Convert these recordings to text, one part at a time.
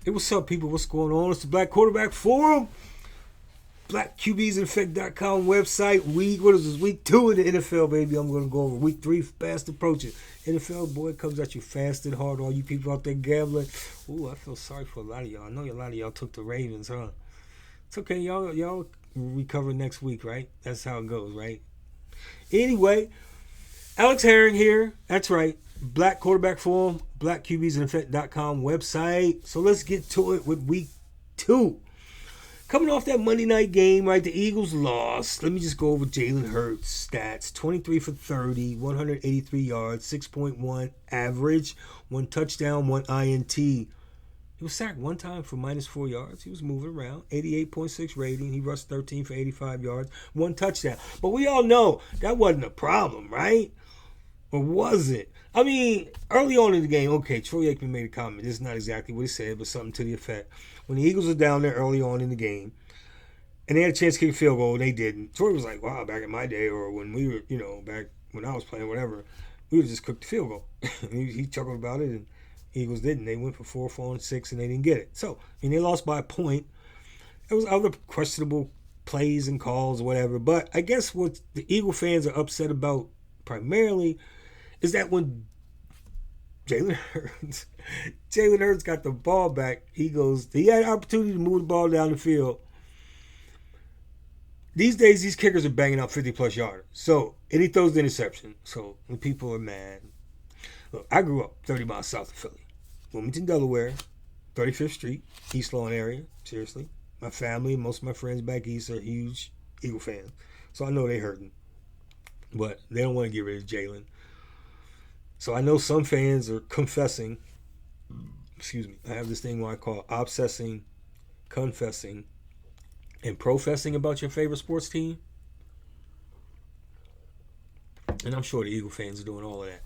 Hey, what's up, people? What's going on? It's the Black Quarterback Forum. BlackQBsInEffect.com website. What is this? Week 2 in the NFL, baby. I'm going to go over week 3, fast approaching. NFL, boy, comes at you fast and hard. All you people out there gambling. Ooh, I feel sorry for a lot of y'all. I know a lot of y'all took the Ravens, huh? It's okay. Y'all recover next week, right? That's how it goes, right? Anyway, Alex Herring here. That's right. Black Quarterback Forum, BlackQBsInEffect.com website. So let's get to it with week 2. Coming off that Monday night game, right, the Eagles lost. Let me just go over Jalen Hurts' stats. 23 for 30, 183 yards, 6.1 average, 1 touchdown, 1 INT. He was sacked one time for -4 yards. He was moving around. 88.6 rating. He rushed 13 for 85 yards, 1 touchdown. But we all know that wasn't a problem, right? Or was it? I mean, early on in the game, okay, Troy Aikman made a comment. This is not exactly what he said, but something to the effect. When the Eagles were down there early on in the game, and they had a chance to kick a field goal, and they didn't. Troy was like, wow, back in my day, or when we were, back when I was playing, whatever, we would just cook the field goal. he chuckled about it, and Eagles didn't. They went for 4, 4, and 6, and they didn't get it. So, I mean, they lost by a point. There was other questionable plays and calls or whatever, but I guess what the Eagle fans are upset about primarily is that when Jalen Hurts got the ball back, he had an opportunity to move the ball down the field. These days, these kickers are banging out 50-plus yarders. So, and he throws the interception. So, when people are mad. Look, I grew up 30 miles south of Philly. Wilmington, Delaware, 35th Street, East Lawn area. Seriously. My family, most of my friends back east are huge Eagle fans. So, I know they're hurting. But they don't want to get rid of Jalen. So I know some fans are confessing. Excuse me. I have this thing where I call obsessing, confessing, and professing about your favorite sports team. And I'm sure the Eagle fans are doing all of that.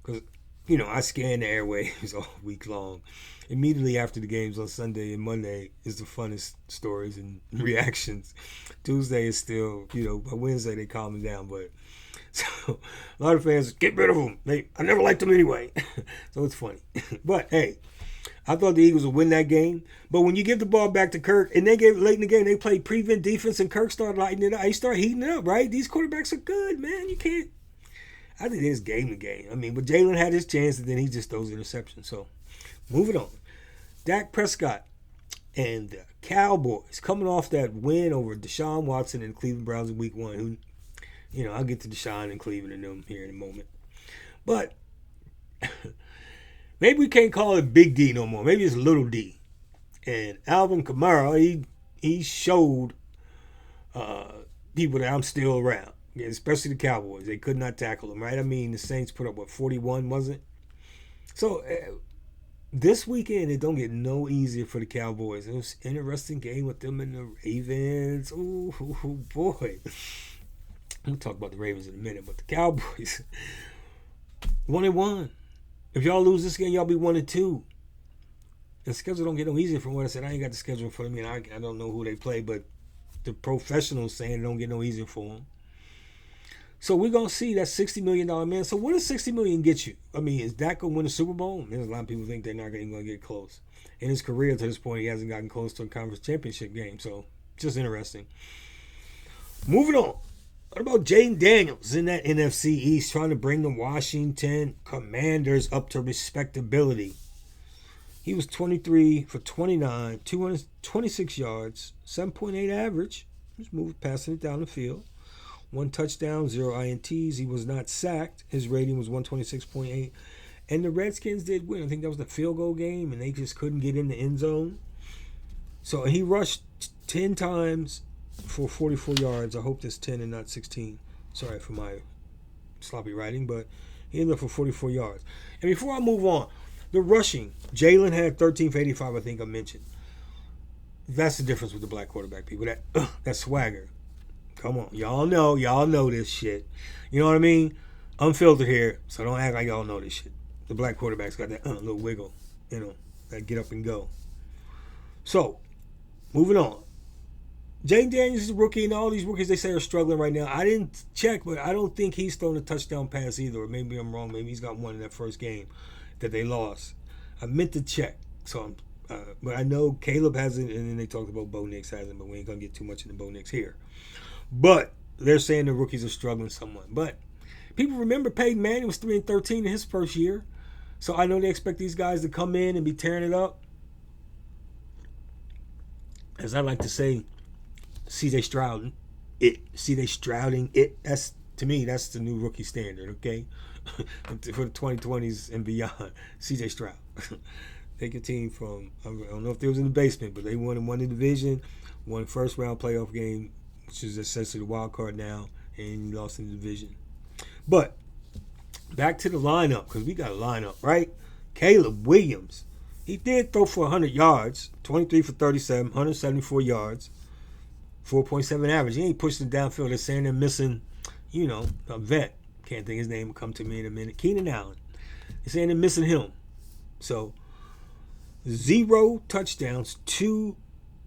Because, I scan the airwaves all week long. Immediately after the games on Sunday and Monday is the funnest stories and reactions. Tuesday is still, by Wednesday they calm down, but so a lot of fans get rid of them. I never liked them anyway. So it's funny. But hey, I thought the Eagles would win that game. But when you give the ball back to Kirk, and they gave it late in the game, they played prevent defense, and Kirk started lighting it up. He started heating it up, right? These quarterbacks are good, man. You can't. I think it's game to game. I mean, but Jalen had his chance, and then he just throws interceptions. So moving on. Dak Prescott and the Cowboys coming off that win over Deshaun Watson and the Cleveland Browns in week 1. I'll get to Deshaun and Cleveland and them here in a moment. But maybe we can't call it Big D no more. Maybe it's Little D. And Alvin Kamara, he showed people that I'm still around, especially the Cowboys. They could not tackle him, right? I mean, the Saints put up, 41, wasn't it? So this weekend, it don't get no easier for the Cowboys. It was an interesting game with them and the Ravens. Ooh, boy. We'll talk about the Ravens in a minute, but the Cowboys, 1-1. If y'all lose this game, y'all be 1-2. The schedule don't get no easier from what I said. I ain't got the schedule in front of me, and I don't know who they play, but the professionals saying it don't get no easier for them. So we're going to see that $60 million man. So what does $60 million get you? I mean, is Dak going to win the Super Bowl? There's a lot of people think they're not going to get close. In his career to this point, he hasn't gotten close to a conference championship game. So just interesting. Moving on. What about Jaden Daniels in that NFC East trying to bring the Washington Commanders up to respectability? He was 23 for 29, 226 yards, 7.8 average. He was moving, passing it down the field. 1 touchdown, 0 INTs. He was not sacked. His rating was 126.8. And the Redskins did win. I think that was the field goal game, and they just couldn't get in the end zone. So he rushed 10 times for 44 yards. I hope that's 10 and not 16. Sorry for my sloppy writing, but he ended up for 44 yards. And before I move on, the rushing, Jalen had 13 for 85, I think I mentioned. That's the difference with the black quarterback, people. That swagger. Come on. Y'all know this shit. You know what I mean? Unfiltered here, so don't act like y'all know this shit. The black quarterback's got that little wiggle, that get up and go. So, moving on. Jaden Daniels is a rookie, and all these rookies they say are struggling right now. I didn't check, but I don't think he's thrown a touchdown pass either. Or maybe I'm wrong. Maybe he's got one in that first game that they lost. I meant to check, so But I know Caleb hasn't, and then they talked about Bo Nix hasn't, but we ain't going to get too much into Bo Nix here. But they're saying the rookies are struggling somewhat. But people remember Peyton Manning was 3-13 in his first year. So I know they expect these guys to come in and be tearing it up. As I like to say, CJ Stroud, CJ Strouding it. That's, to me, that's the new rookie standard, okay? For the 2020s and beyond. CJ Stroud. Take your team from, I don't know if they was in the basement, but they won the division, won the first round playoff game, which is essentially the wild card now, and you lost in the division. But back to the lineup, because we got a lineup, right? Caleb Williams. He did throw for 100 yards, 23 for 37, 174 yards, 4.7 average. He ain't pushing downfield. They're saying they're missing, a vet. Can't think his name will come to me in a minute. Keenan Allen. They're saying they're missing him. So, 0 touchdowns, 2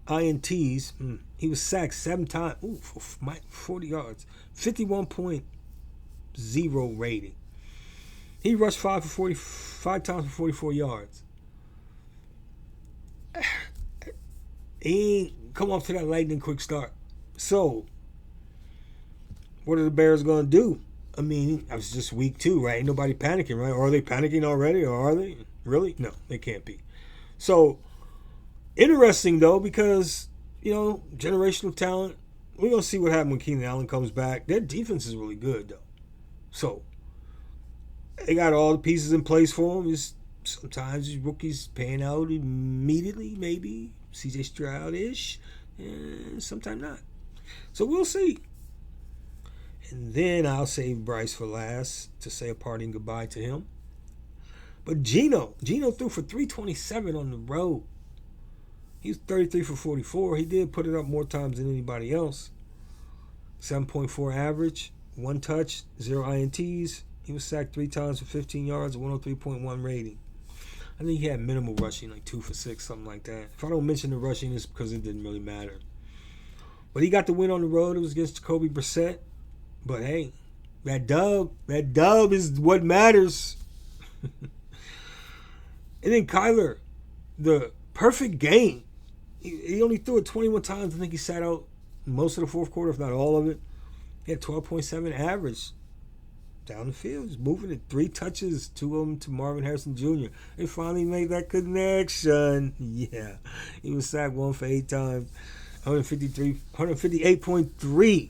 INTs. He was sacked 7 times. For 40 yards. 51.0 rating. He rushed 5 times for 44 yards. He ain't come off to that lightning quick start. So, what are the Bears going to do? I mean, it was just week 2, right? Ain't nobody panicking, right? Or are they panicking already? Or are they? Really? No, they can't be. So, interesting, though, because, generational talent. We're going to see what happens when Keenan Allen comes back. Their defense is really good, though. So, they got all the pieces in place for them. Sometimes these rookies paying out immediately, maybe. CJ Stroud-ish. And sometimes not. So, we'll see. And then I'll save Bryce for last to say a parting goodbye to him. But Geno threw for 327 on the road. He was 33 for 44. He did put it up more times than anybody else. 7.4 average, 1 touch, 0 INTs. He was sacked 3 times for 15 yards, 103.1 rating. I think he had minimal rushing, like 2 for 6, something like that. If I don't mention the rushing, it's because it didn't really matter. But he got the win on the road. It was against Jacoby Brissett. But hey, that dub is what matters. And then Kyler, the perfect game. He only threw it 21 times. I think he sat out most of the fourth quarter, if not all of it. He had 12.7 average down the field. Just moving it. 3 touches, 2 of them to Marvin Harrison Jr. They finally made that connection. Yeah. He was sacked 1 for 8 times. 158.3.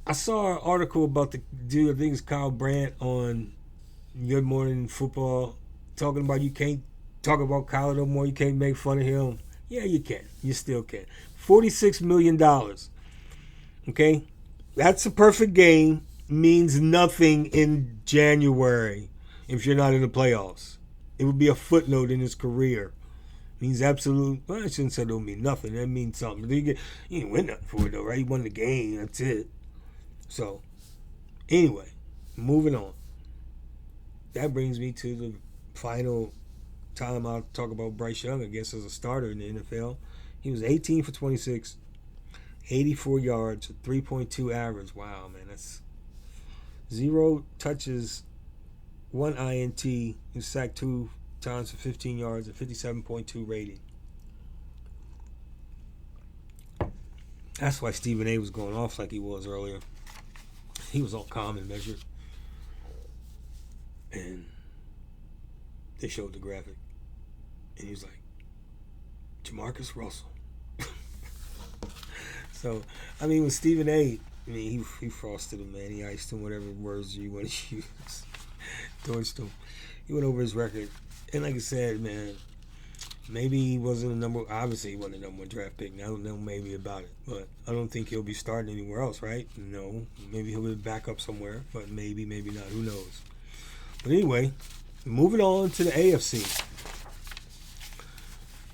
I saw an article about the dude, I think it's Kyle Brandt, on Good Morning Football, talking about you can't talk about Kyler no more, you can't make fun of him. Yeah, you can. You still can. $46 million. Okay? That's a perfect game. Means nothing in January if you're not in the playoffs. It would be a footnote in his career. Means absolute. Well, I shouldn't say it don't mean nothing. That means something. You didn't win nothing for it, though, right? You won the game. That's it. So, anyway, moving on. That brings me to the final time I'll talk about Bryce Young, I guess, as a starter in the NFL. He was 18 for 26, 84 yards, 3.2 average. Wow, man, that's 0 touches, 1 INT. He was sacked 2 times for 15 yards, and 57.2 rating. That's why Stephen A was going off like he was earlier. He was all calm and measured. And they showed the graphic. And he was like, Jamarcus Russell. So, I mean, with Stephen A, he frosted him, man. He iced him, whatever words you want to use. Torched him. He went over his record. And like I said, man, maybe he wasn't obviously he wasn't a number 1 draft pick. I don't know maybe about it. But I don't think he'll be starting anywhere else, right? No. Maybe he'll be back up somewhere. But maybe not. Who knows? But anyway, moving on to the AFC.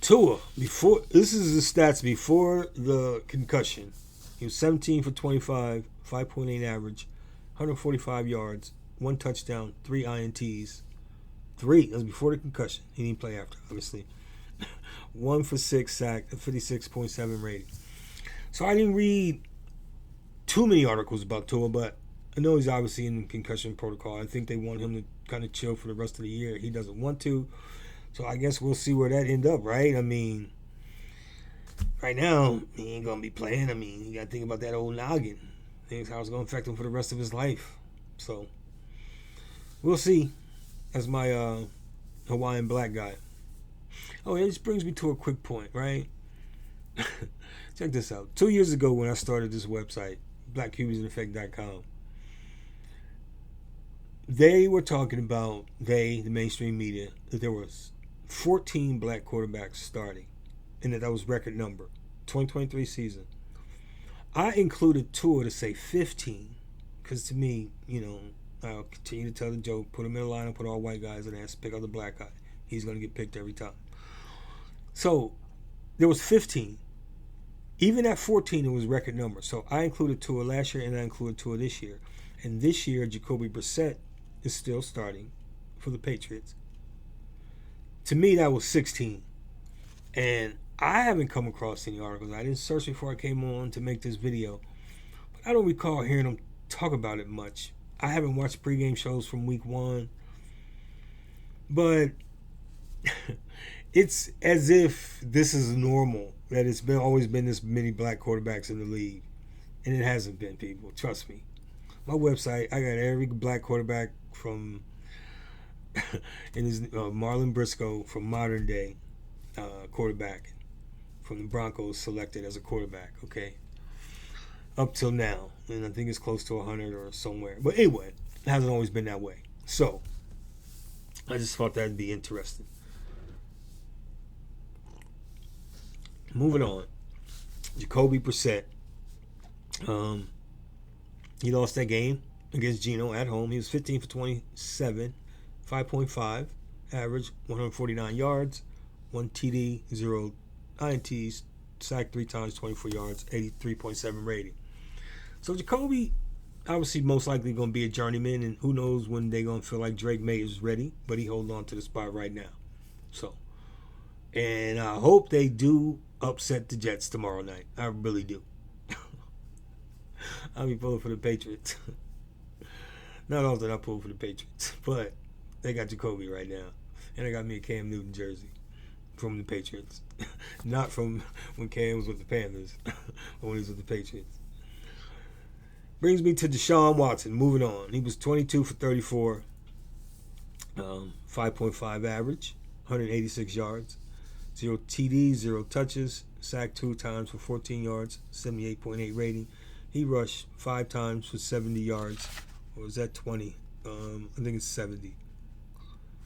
Tua, this is the stats before the concussion. He was 17 for 25, 5.8 average, 145 yards, 1 touchdown, 3 INTs. 3, that was before the concussion. He didn't play after, obviously. 1 for 6 sacked, a 56.7 rating. So I didn't read too many articles about Tua, but I know he's obviously in concussion protocol. I think they want him to kind of chill for the rest of the year. He doesn't want to. So I guess we'll see where that end up, right? I mean, right now, he ain't going to be playing. I mean, you got to think about that old noggin. Things how it's going to affect him for the rest of his life. So we'll see. That's my Hawaiian black guy. Oh, it just brings me to a quick point, right? Check this out. 2 years ago when I started this website, blackqbsineffect.com, they were talking about, the mainstream media, that there was 14 black quarterbacks starting, and that was record number, 2023 season. I included Tua to say 15, because to me, I'll continue to tell the joke, put him in a lineup, put all white guys in there, pick out the black guy. He's going to get picked every time. So there was 15. Even at 14, it was record number. So I included Tua last year, and I included Tua this year. And this year, Jacoby Brissett is still starting for the Patriots. To me, that was 16. And I haven't come across any articles. I didn't search before I came on to make this video. But I don't recall hearing them talk about it much. I haven't watched pregame shows from week 1. But it's as if this is normal, that it's always been this many black quarterbacks in the league. And it hasn't been, people. Trust me. My website, I got every black quarterback from Marlon Briscoe from modern day quarterback from the Broncos selected as a quarterback, okay? Up till now. And I think it's close to 100 or somewhere. But anyway, it hasn't always been that way. So, I just thought that'd be interesting. Moving on. Jacoby Brissett. He lost that game against Geno at home. He was 15 for 27, 5.5 average, 149 yards, 1 TD, 0 INTs, sacked 3 times, 24 yards, 83.7 rating. So Jacoby, obviously, most likely going to be a journeyman, and who knows when they're going to feel like Drake May is ready, but he holding on to the spot right now. So, and I hope they do upset the Jets tomorrow night. I really do. I'll be pulling for the Patriots. Not often I pull for the Patriots, but they got Jacoby right now. And I got me a Cam Newton jersey from the Patriots. Not from when Cam was with the Panthers, but when he was with the Patriots. Brings me to Deshaun Watson. Moving on. He was 22 for 34, 5.5 average, 186 yards, 0 TDs, 0 touches, sacked 2 times for 14 yards, 78.8 rating. He rushed 5 times for 70 yards. Or was that 20? I think it's 70.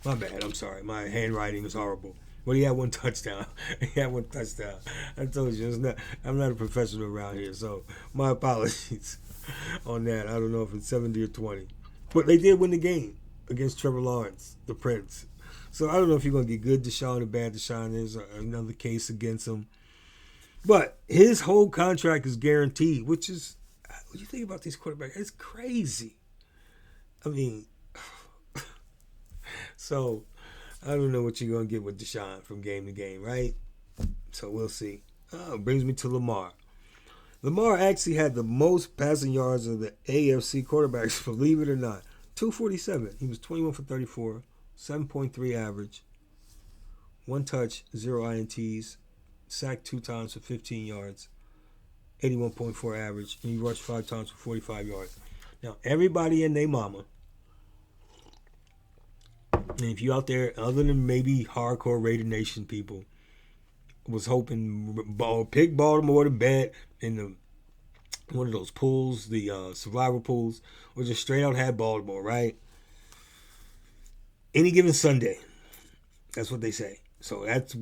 My bad. I'm sorry. My handwriting is horrible. But he had 1 touchdown. I told you, I'm not a professional around here, so my apologies on that. I don't know if it's 70 or 20. But they did win the game against Trevor Lawrence, the Prince. So I don't know if you're going to get good Deshaun or bad Deshaun. There's another case against him. But his whole contract is guaranteed, which is, when you think about these quarterbacks, it's crazy. I mean, so I don't know what you're going to get with Deshaun from game to game, right? So we'll see. Brings me to Lamar. Lamar actually had the most passing yards of the AFC quarterbacks, believe it or not. 247. He was 21 for 34, 7.3 average, 1 touch, 0 INTs, sacked 2 times for 15 yards, 81.4 average, and he rushed 5 times for 45 yards. Now, everybody and their mama, and if you out there, other than maybe hardcore Raider Nation people, was hoping pick Baltimore to bet in one of those pools, the survival pools, or just straight out had Baltimore, right? Any given Sunday. That's what they say. So that's...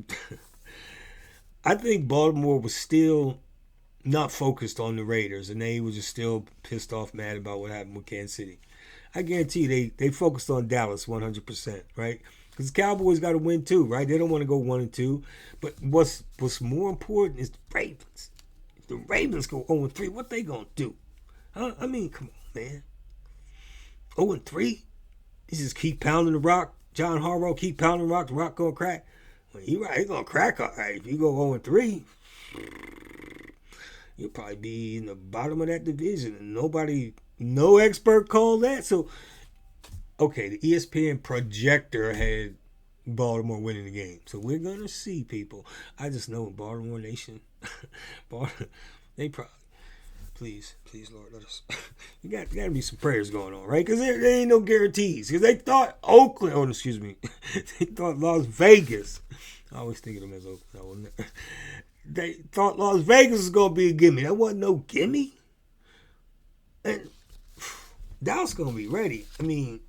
I think Baltimore was still not focused on the Raiders, and they were just still pissed off, mad about what happened with Kansas City. I guarantee you they focused on Dallas 100%, right? Because the Cowboys got to win too, right? They don't want to go 1-2. But what's more important is the Ravens. If the Ravens go 0-3, what they going to do? Huh? I mean, come on, man. 0-3? They just keep pounding the rock. John Harbaugh keep pounding the rock. The rock going to crack. Well, he's going to crack all right. If you go 0-3, you'll probably be in the bottom of that division. And no expert called that. So, okay, the ESPN projector had Baltimore winning the game. So we're gonna see, people. I just know Baltimore Nation, Baltimore, they probably. Please, Lord, let us. You got to be some prayers going on, right? Because there ain't no guarantees. Because they thought Oakland, oh, excuse me, they thought Las Vegas. I always think of them as Oakland. They thought Las Vegas was gonna be a gimme. That wasn't no gimme. And Dallas gonna be ready. I mean,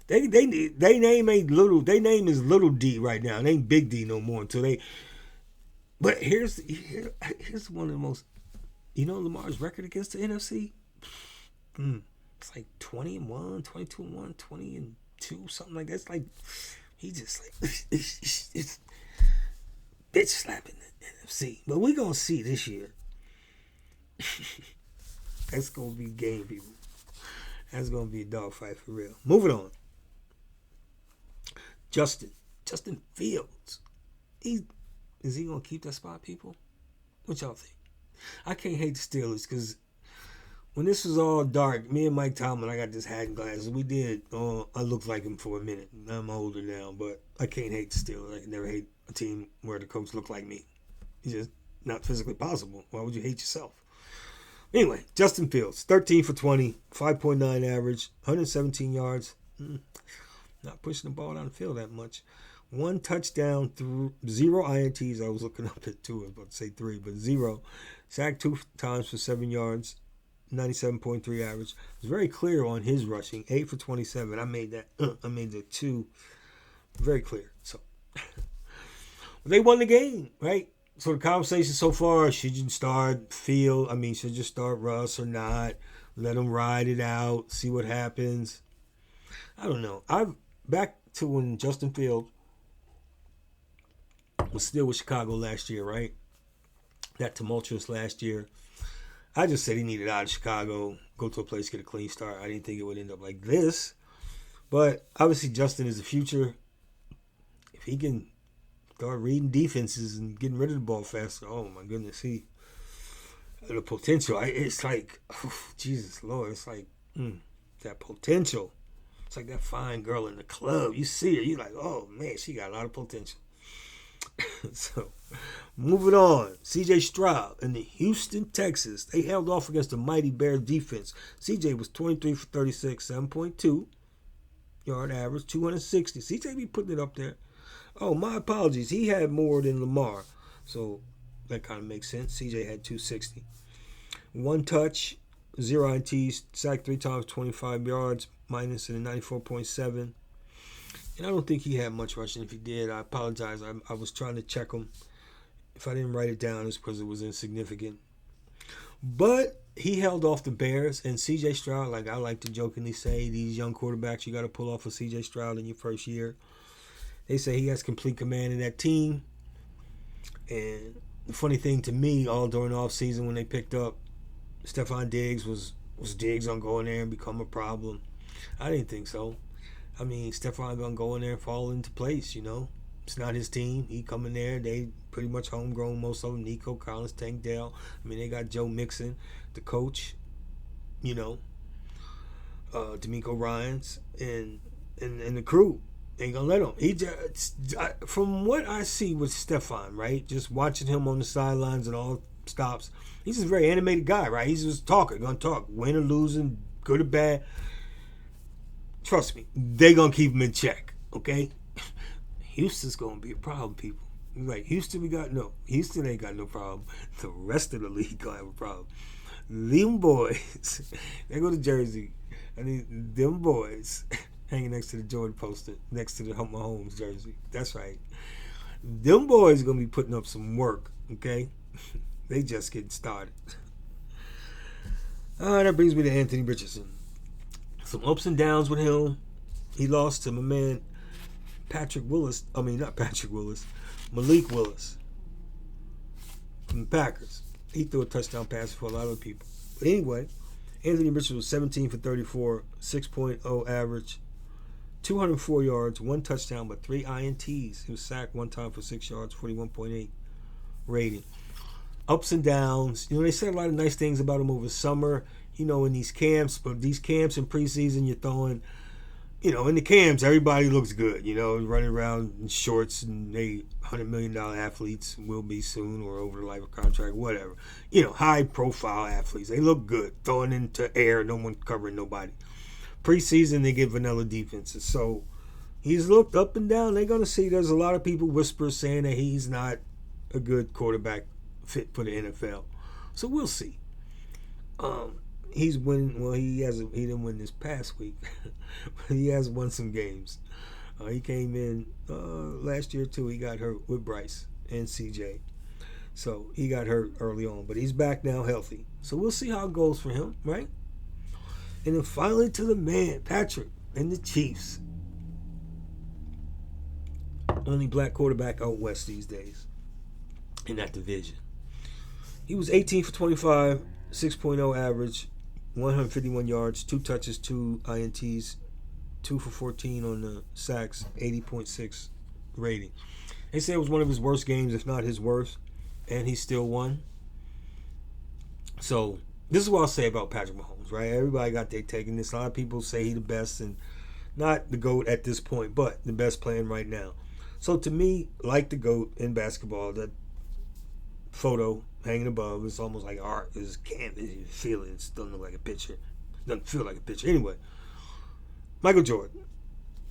they name is Little D right now. It ain't Big D no more until they. But here's one of the most. You know Lamar's record against the NFC? It's like 20-1, 22-1, 20-2, something like that. It's like he just like it's bitch slapping the NFC. But we're gonna see this year. That's gonna be game, people. That's gonna be a dogfight for real. Moving on. Justin Fields. Is he gonna keep that spot, people? What y'all think? I can't hate the Steelers because when this was all dark, me and Mike Tomlin, I got this hat and glasses. We did. I looked like him for a minute. I'm older now, but I can't hate the Steelers. I can never hate a team where the coach looked like me. It's just not physically possible. Why would you hate yourself? Anyway, Justin Fields, 13 for 20, 5.9 average, 117 yards. Not pushing the ball down the field that much. 1 touchdown through 0 INTs. I was looking up at 2. I was about to say 3, but 0. Sacked 2 times for 7 yards. 97.3 average. I was very clear on his rushing. 8 for 27. I made the 2 very clear. So they won the game, right? So the conversation so far, should you start should you start Russ or not? Let him ride it out. See what happens. I don't know. I'm back to when Justin Fields was still with Chicago last year, right? That tumultuous last year. I just said he needed out of Chicago, go to a place, get a clean start. I didn't think it would end up like this. But obviously Justin is the future. If he can start reading defenses and getting rid of the ball faster, oh my goodness, the potential. It's like, Jesus Lord, it's like that potential. It's like that fine girl in the club. You see her, you're like, oh man, she got a lot of potential. So, moving on. C.J. Stroud in the Houston Texans. They held off against the mighty Bears defense. C.J. was 23 for 36, 7.2 yard average, 260. C.J. be putting it up there. Oh, my apologies. He had more than Lamar. So, that kind of makes sense. C.J. had 260. 1 touch, 0 INTs, sacked 3 times, 25 yards, minus in a 94.7. And I don't think he had much rushing. If he did, I apologize. I was trying to check him. If I didn't write it down, it's because it was insignificant. But he held off the Bears. And C.J. Stroud, like I like to jokingly say, these young quarterbacks, you got to pull off a C.J. Stroud in your first year. They say he has complete command of that team. And the funny thing to me, all during the offseason when they picked up Stephon Diggs, was Diggs going to go in there and become a problem? I didn't think so. I mean, Stephon gonna go in there and fall into place, you know. It's not his team. He come in there. They pretty much homegrown, most of them. Nico Collins, Tank Dell. I mean, they got Joe Mixon, the coach, you know, D'Amico Ryans, and the crew. Ain't gonna let him. He just, from what I see with Stephon, right, just watching him on the sidelines and all stops, he's just a very animated guy, right? He's just talking, gonna talk, win or losing, good or bad. Trust me, they gonna keep him in check, okay? Houston's gonna be a problem, people. Like Houston ain't got no problem. The rest of the league gonna have a problem. Them boys, they go to Jersey. I mean, them boys hanging next to the Jordan poster, next to the Mahomes jersey. That's right. Them boys gonna be putting up some work, okay? They just getting started. That brings me to Anthony Richardson. Some ups and downs with him. He lost to my man Malik Willis from the Packers. He threw a touchdown pass for a lot of people. But anyway, Anthony Richardson was 17 for 34, 6.0 average, 204 yards, 1 touchdown, but 3 INTs. He was sacked 1 time for 6 yards, 41.8 rating. Ups and downs. You know, they said a lot of nice things about him over the summer. You know, in these camps, but these camps in preseason, you're throwing in the cams, everybody looks good. Running around in shorts, and they $100 million athletes will be soon or over the life of contract, whatever. High profile athletes. They look good, throwing into air, no one covering nobody. Preseason, they get vanilla defenses. So he's looked up and down. They're going to see there's a lot of people whispers saying that he's not a good quarterback fit for the NFL. So we'll see. He's winning. Well, he didn't win this past week, but he has won some games. He came in last year too. He got hurt with Bryce and CJ, so he got hurt early on. But he's back now, healthy. So we'll see how it goes for him, right? And then finally to the man, Patrick, and the Chiefs. Only black quarterback out west these days in that division. He was 18 for 25, 6.0 average, 151 yards, 2 touches, 2 INTs, 2 for 14 on the sacks, 80.6 rating. They say it was one of his worst games, if not his worst, and he still won. So this is what I'll say about Patrick Mahomes, right? Everybody got their take in this. A lot of people say he's the best, and not the GOAT at this point, but the best playing right now. So to me, like the GOAT in basketball, that photo hanging above, it's almost like art. It's canvas. You feel it. It doesn't look like a picture. It doesn't feel like a picture. Anyway, Michael Jordan.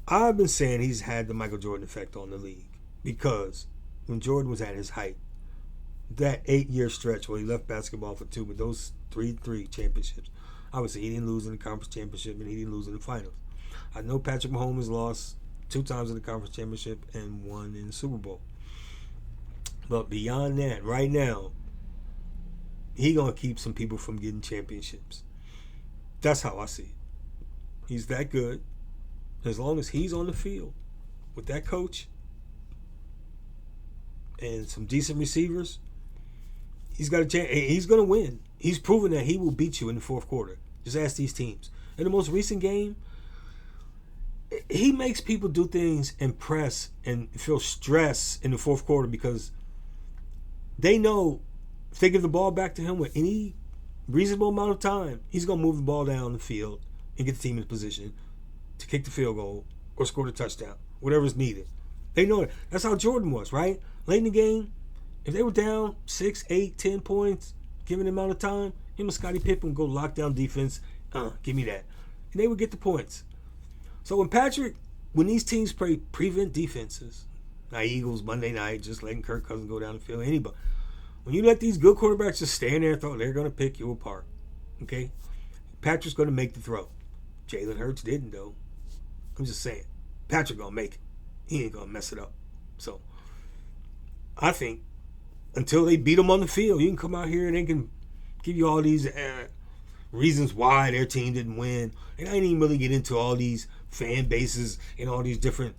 I've been saying he's had the Michael Jordan effect on the league because when Jordan was at his height, that 8-year stretch where he left basketball for 2, but those three championships, obviously he didn't lose in the conference championship and he didn't lose in the finals. I know Patrick Mahomes lost 2 times in the conference championship and 1 in the Super Bowl. But beyond that, right now, he gonna keep some people from getting championships. That's how I see it. He's that good. As long as he's on the field with that coach and some decent receivers, he's got a chance. He's gonna win. He's proven that he will beat you in the fourth quarter. Just ask these teams. In the most recent game, he makes people do things and press and feel stress in the fourth quarter because they know if they give the ball back to him with any reasonable amount of time, he's going to move the ball down the field and get the team in position to kick the field goal or score the touchdown, whatever's needed. They know it. That's how Jordan was, right? Late in the game, if they were down 6, 8, 10 points, given the amount of time, him and Scottie Pippen would go lock down defense. Give me that. And they would get the points. So when these teams play prevent defenses, now Eagles Monday night, just letting Kirk Cousins go down the field, anybody. When you let these good quarterbacks just stand there and throw, they're going to pick you apart. Okay? Patrick's going to make the throw. Jalen Hurts didn't, though. I'm just saying. Patrick going to make it. He ain't going to mess it up. So, I think until they beat him on the field, you can come out here and they can give you all these reasons why their team didn't win. And I didn't even really get into all these fan bases and all these different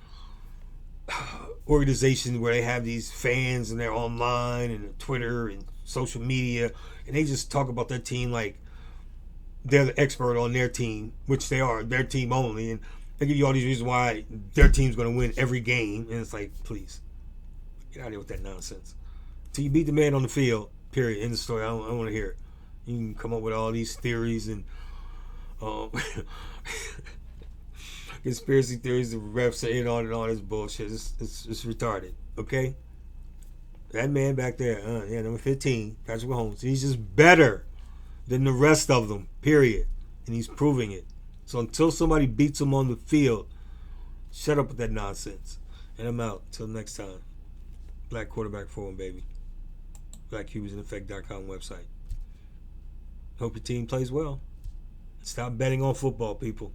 organizations where they have these fans and they're online and Twitter and social media, and they just talk about their team like they're the expert on their team, which they are, their team only, and they give you all these reasons why their team's going to win every game, and it's like, please, get out of here with that nonsense. Till you beat the man on the field, period, end of story. I don't want to hear it. You can come up with all these theories and conspiracy theories, the refs are in on and all this bullshit. It's retarded, okay? That man back there, number 15, Patrick Mahomes, he's just better than the rest of them, period. And he's proving it. So until somebody beats him on the field, shut up with that nonsense. And I'm out. Till next time. Black Quarterback Forum, baby. BlackQBsInEffect.com website. Hope your team plays well. Stop betting on football, people.